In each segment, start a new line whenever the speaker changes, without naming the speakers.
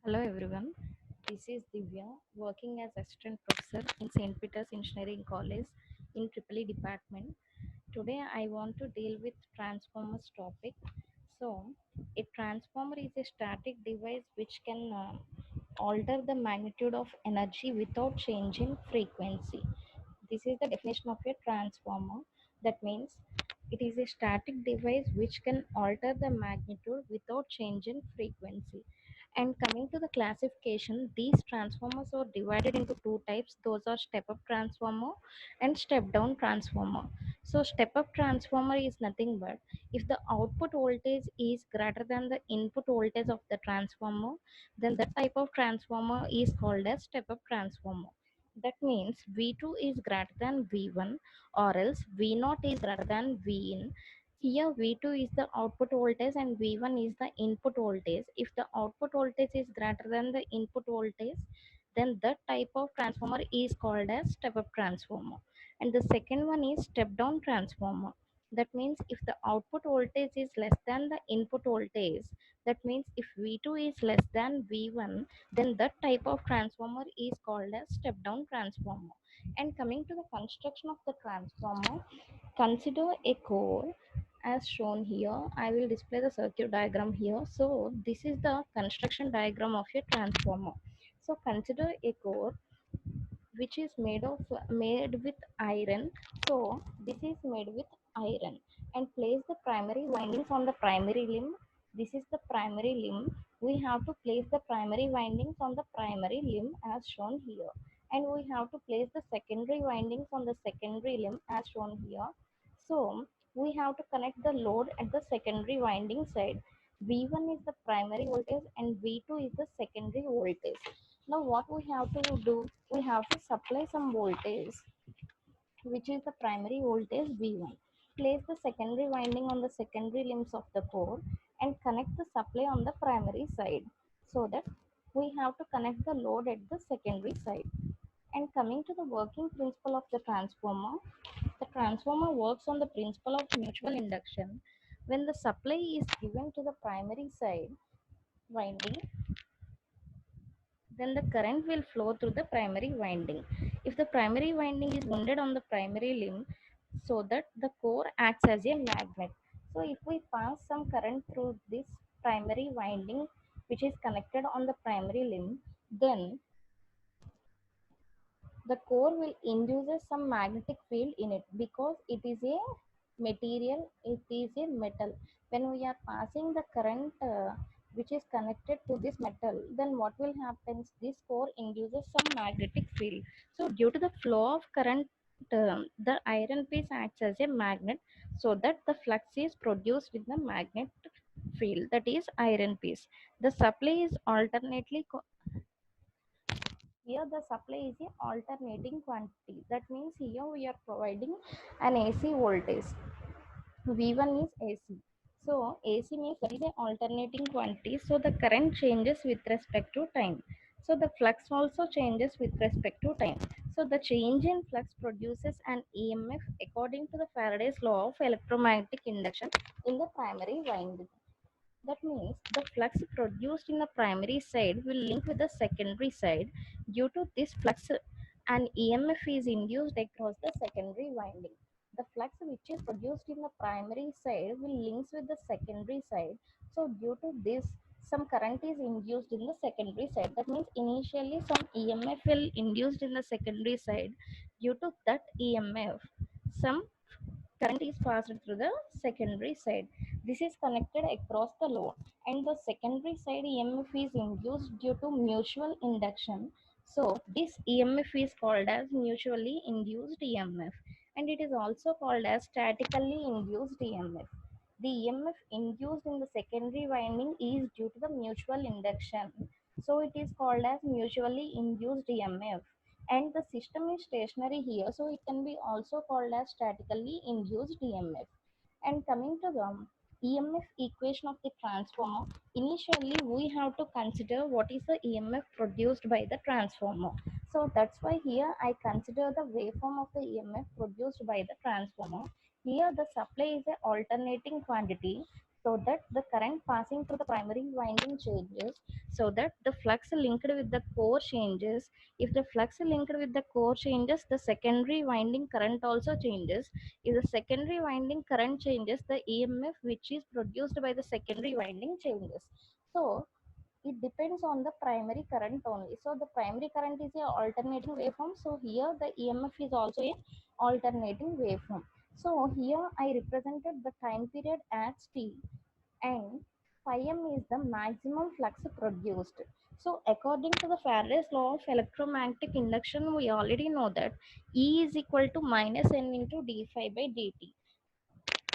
Hello everyone, this is Divya working as assistant professor in St. Peter's Engineering College in EEE department. Today I want to deal with transformers topic. So, a transformer is a static device which can alter the magnitude of energy without changing frequency. This is the definition of a transformer. That means it is a static device which can alter the magnitude without changing frequency. And coming to the classification, these transformers are divided into two types. Those are step up transformer and step down transformer. So, step up transformer is nothing but if the output voltage is greater than the input voltage of the transformer, then that type of transformer is called as step up transformer. That means V2 is greater than V1 or else V0 is greater than Vin. Here V2 is the output voltage and V1 is the input voltage. If the output voltage is greater than the input voltage, then that type of transformer is called as step up transformer. And the second one is step down transformer. That means if the output voltage is less than the input voltage, that means if V2 is less than V1, then that type of transformer is called as step down transformer. And coming to the construction of the transformer, consider a core as shown here. I will display the circuit diagram here. So this is the construction diagram of a transformer. So consider a core which is made with iron. So this is made with iron, and place the primary windings on the primary limb. This is the primary limb. We have to place the primary windings on the primary limb as shown here, and we have to place the secondary windings on the secondary limb as shown here. So we have to connect the load at the secondary winding side. V1 is the primary voltage and V2 is the secondary voltage. Now what we have to do, we have to supply some voltage, which is the primary voltage V1. Place the secondary winding on the secondary limbs of the core and connect the supply on the primary side, so that we have to connect the load at the secondary side. And coming to the working principle of the transformer works on the principle of mutual induction. When the supply is given to the primary side winding, then the current will flow through the primary winding. If the primary winding is wounded on the primary limb, so that the core acts as a magnet. So if we pass some current through this primary winding which is connected on the primary limb, then the core will induce some magnetic field in it, because it is a material, it is a metal. When we are passing the current which is connected to this metal, then what will happen, this core induces some magnetic field. So due to the flow of current, the iron piece acts as a magnet, so that the flux is produced in the magnet field, that is iron piece. The supply is alternately here the supply is a alternating quantity. That means here we are providing an AC voltage. V1 is AC. So AC means that is a alternating quantity. So the current changes with respect to time. So the flux also changes with respect to time. So the change in flux produces an EMF according to the Faraday's law of electromagnetic induction in the primary winding. That means the flux produced in the primary side will link with the secondary side. Due to this flux, an EMF is induced across the secondary winding. The flux which is produced in the primary side will link with the secondary side. So due to this, some current is induced in the secondary side. That means initially some EMF will induced in the secondary side. Due to that EMF, some current is passed through the secondary side. This is connected across the load, and the secondary side EMF is induced due to mutual induction. So this EMF is called as mutually induced EMF, and it is also called as statically induced EMF. The EMF induced in the secondary winding is due to the mutual induction, so it is called as mutually induced EMF. And the system is stationary here, so it can be also called as statically induced EMF. And coming to the EMF equation of the transformer, initially we have to consider what is the EMF produced by the transformer. So that's why here I consider the waveform of the EMF produced by the transformer. Here the supply is a alternating quantity. so that the current passing through the primary winding changes, so that the flux linked with the core changes. If the flux linked with the core changes, the secondary winding current also changes. If the secondary winding current changes, the EMF which is produced by the secondary winding changes. So it depends on the primary current only. So the primary current is a alternating waveform, so here the EMF is also a alternating waveform. So here I represented the time period as t, and phi m is the maximum flux produced. So according to the Faraday's law of electromagnetic induction, we already know that E is equal to minus n into d phi by dt.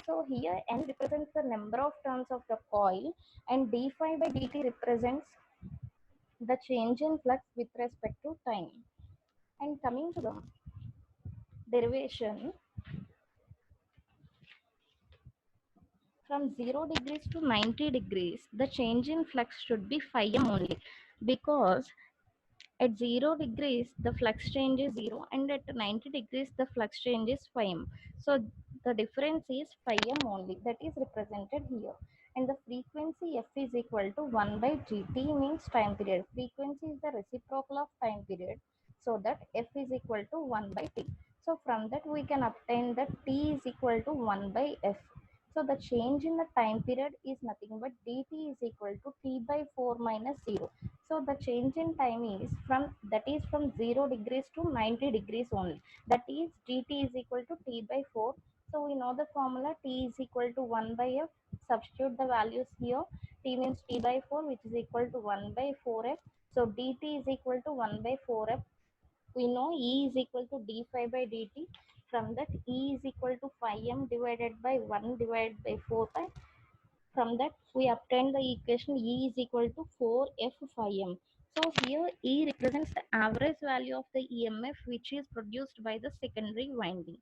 So here n represents the number of turns of the coil, and d phi by dt represents the change in flux with respect to time. And coming to the derivation, from 0 degrees to 90 degrees, the change in flux should be phi m only, because at 0 degrees the flux change is 0, and at 90 degrees the flux change is phi m. So the difference is phi m only, that is represented here. And the frequency f is equal to 1 by gt, means time period. Frequency is the reciprocal of time period, so that f is equal to 1 by t. So from that we can obtain that t is equal to 1 by f. So the change in the time period is nothing but dt is equal to t by 4 minus 0. So the change in time is from 0 degrees to 90 degrees only. That is dt is equal to t by 4. So we know the formula, t is equal to 1 by f. Substitute the values here. T means t by 4, which is equal to 1 by 4f. So dt is equal to 1 by 4f. We know E is equal to d phi by dt. From that, E is equal to phi m divided by 1 divided by 4 pi. From that, we obtain the equation E is equal to 4f phi m. So here E represents the average value of the EMF which is produced by the secondary winding.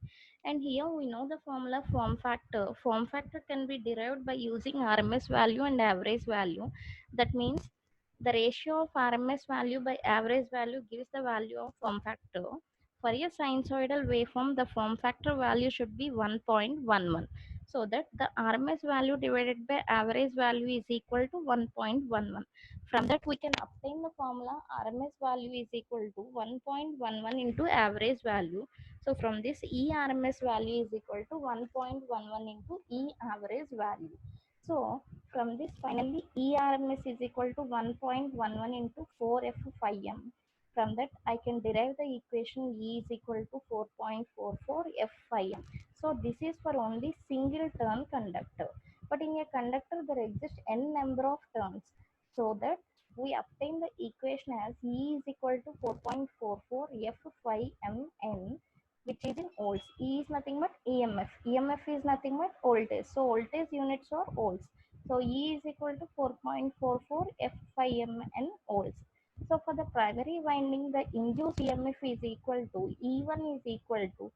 And here we know the formula form factor. Form factor can be derived by using RMS value and average value. That means the ratio of RMS value by average value gives the value of form factor. For a sinusoidal waveform, the form factor value should be 1.11, so that the RMS value divided by average value is equal to 1.11. From that we can obtain the formula RMS value is equal to 1.11 into average value. So from this, E RMS value is equal to 1.11 into E average value. So from this, finally E RMS is equal to 1.11 into 4f phi m. From that I can derive the equation E is equal to 4.44 f phi m. So this is for only single turn conductor. But in a conductor there exist n number of turns, so that we obtain the equation as E is equal to 4.44 f phi m n, which is in volts. E is nothing but EMF. EMF is nothing but voltage. So voltage units are volts. So E is equal to 4.44 f phi m n volts. So for the primary winding, the induced EMF is equal to E1 is equal to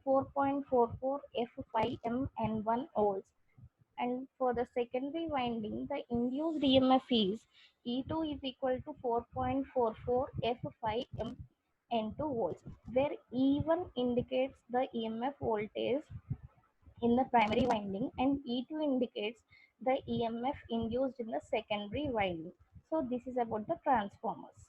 4.44 f phi m n1 volts. And for the secondary winding, the induced EMF is E2 is equal to 4.44 f phi m n2 volts, where E1 indicates the EMF voltage in the primary winding, and E2 indicates the EMF induced in the secondary winding. So this is about the transformers.